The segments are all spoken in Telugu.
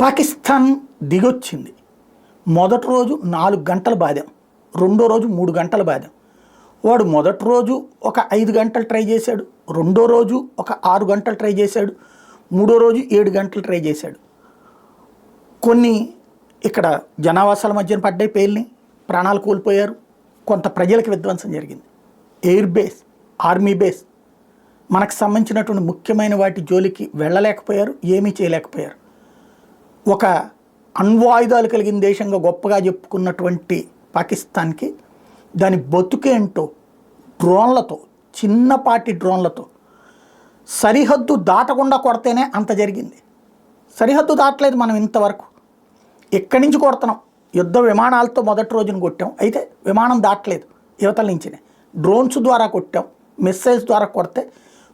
పాకిస్తాన్ దిగొచ్చింది. మొదటి రోజు 4 గంటలు బాదాం, రెండో రోజు 3 గంటలు బాదాం. వాడు మొదటి రోజు ఒక 5 గంటలు ట్రై చేశాడు, రెండో రోజు ఒక 6 గంటలు ట్రై చేశాడు, మూడో రోజు 7 గంటలు ట్రై చేశాడు. కొన్ని ఇక్కడ జనావాసాల మధ్యన పడ్డాయి, పేలిని ప్రాణాలు కోల్పోయారు, కొంత ప్రజలకు విధ్వంసం జరిగింది. ఎయిర్ బేస్, ఆర్మీ బేస్, మనకు సంబంధించినటువంటి ముఖ్యమైన వాటి జోలికి వెళ్ళలేకపోయారు, ఏమీ చేయలేకపోయారు. ఒక అణ్వాయుధాలు కలిగిన దేశంగా గొప్పగా చెప్పుకున్నటువంటి పాకిస్తాన్కి దాని బతుకేంటో డ్రోన్లతో, చిన్నపాటి డ్రోన్లతో సరిహద్దు దాటకుండా కొడితేనే అంత జరిగింది. సరిహద్దు దాటలేదు మనం ఇంతవరకు. ఎక్కడి నుంచి కొడుతున్నాం? యుద్ధ విమానాలతో మొదటి రోజున కొట్టాం, అయితే విమానం దాటలేదు, యువతల నుంచినే డ్రోన్స్ ద్వారా కొట్టాం, మిస్సైల్స్ ద్వారా కొడితే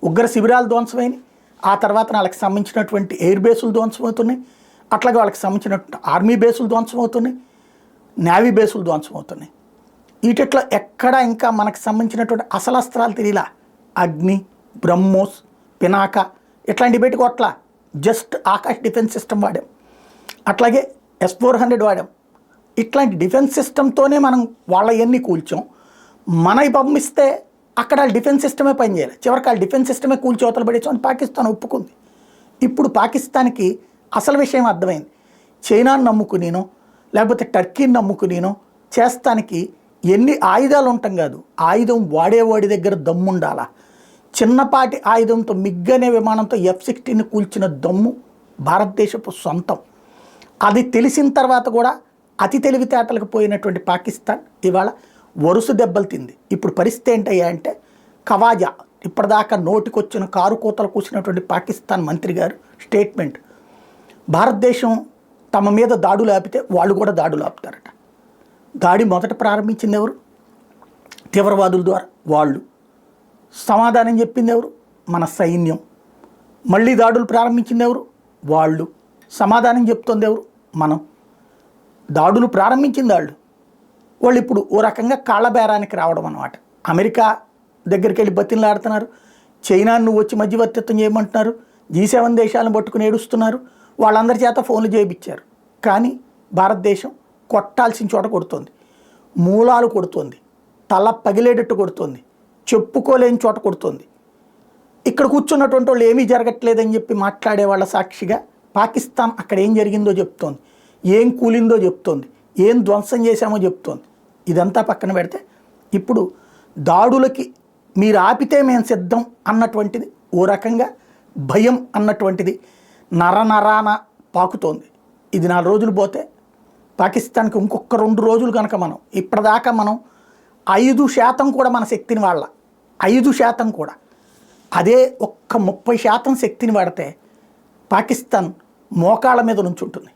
ఉగ్ర శిబిరాలు ధ్వంసమైనవి. ఆ తర్వాత వాళ్ళకి సంబంధించినటువంటి ఎయిర్ బేసులు ధ్వంసమవుతున్నాయి, అట్లాగే వాళ్ళకి సంబంధించినటువంటి ఆర్మీ బేసులు ధ్వంసమవుతున్నాయి, నేవీ బేసులు ధ్వంసమవుతున్నాయి. వీటిట్లో ఎక్కడ ఇంకా మనకు సంబంధించినటువంటి అసలు అస్త్రాలు తెలియలా. అగ్ని, బ్రహ్మోస్, పినాక ఇట్లాంటి పెట్టి కొట్లా, జస్ట్ ఆకాశ్ డిఫెన్స్ సిస్టమ్ వాడాం, అట్లాగే S-400 వాడాం. ఇట్లాంటి డిఫెన్స్ సిస్టమ్తోనే మనం వాళ్ళ ఎన్ని కూల్చాం. మనకి పంపిస్తే అక్కడ డిఫెన్స్ సిస్టమే పనిచేయాలి, చివరికి ఆ డిఫెన్స్ సిస్టమే కూల్చోతలు పడేసామని పాకిస్తాన్ ఒప్పుకుంది. ఇప్పుడు పాకిస్తాన్కి అసలు విషయం అర్థమైంది. చైనాను నమ్ముకునేనో లేకపోతే టర్కీని నమ్ముకునేనో చేస్తానికి ఎన్ని ఆయుధాలు ఉంటాం కాదు, ఆయుధం వాడేవాడి దగ్గర దమ్ముండాలా. చిన్నపాటి ఆయుధంతో మిగ్గనే విమానంతో F-16ని కూల్చిన దమ్ము భారతదేశపు సొంతం. అది తెలిసిన తర్వాత కూడా అతి తెలివితేటలకు పోయినటువంటి పాకిస్తాన్ ఇవాళ వరుస దెబ్బలు తింది. ఇప్పుడు పరిస్థితి ఏంటయ్యా అంటే, ఖవాజా ఇప్పటిదాకా నోటికొచ్చిన కారు కోతలు కూర్చున్నటువంటి పాకిస్తాన్ మంత్రి గారు స్టేట్మెంట్, భారతదేశం తమ మీద దాడులు ఆపితే వాళ్ళు కూడా దాడులు ఆపుతారట. దాడి మొదట ప్రారంభించింది ఎవరు? తీవ్రవాదుల ద్వారా వాళ్ళు. సమాధానం చెప్పింది ఎవరు? మన సైన్యం. మళ్ళీ దాడులు ప్రారంభించింది ఎవరు? వాళ్ళు. సమాధానం చెప్తుంది ఎవరు? మనం. దాడులు ప్రారంభించింది వాళ్ళు ఇప్పుడు ఓ రకంగా కాళ్ళబేరానికి రావడం అన్నమాట. అమెరికా దగ్గరికి వెళ్ళి బతిలాడుతున్నారు, చైనాను నువ్వు వచ్చి మధ్యవర్తిత్వం చేయమంటున్నారు, G7 దేశాలను పట్టుకుని ఏడుస్తున్నారు, వాళ్ళందరి చేత ఫోన్లు చేయించారు. కానీ భారతదేశం కొట్టాల్సిన చోట కొడుతుంది, మూలాలు కొడుతుంది, తల పగిలేటట్టు కొడుతుంది, చెప్పుకోలేని చోట కొడుతుంది. ఇక్కడ కూర్చున్నటువంటి వాళ్ళు ఏమీ జరగట్లేదని చెప్పి మాట్లాడే వాళ్ళ సాక్షిగా పాకిస్తాన్ అక్కడ ఏం జరిగిందో చెప్తోంది, ఏం కూలిందో చెప్తోంది, ఏం ధ్వంసం చేశామో చెప్తోంది. ఇదంతా పక్కన పెడితే ఇప్పుడు దాడులకి మీరు ఆపితే మేము సిద్ధం అన్నటువంటిది, ఓ రకంగా భయం అన్నటువంటిది నరనరాన పాకుతోంది. ఇది 4 రోజులు పోతే పాకిస్తాన్కి ఇంకొక 2 రోజులు కనుక మనం ఇప్పటిదాకా మనం 5% కూడా మన శక్తిని వాడాల, 5% కూడా, అదే ఒక్క 30% శక్తిని వాడితే పాకిస్తాన్ మోకాళ్ళ మీద నుంచి ఉంటుంది.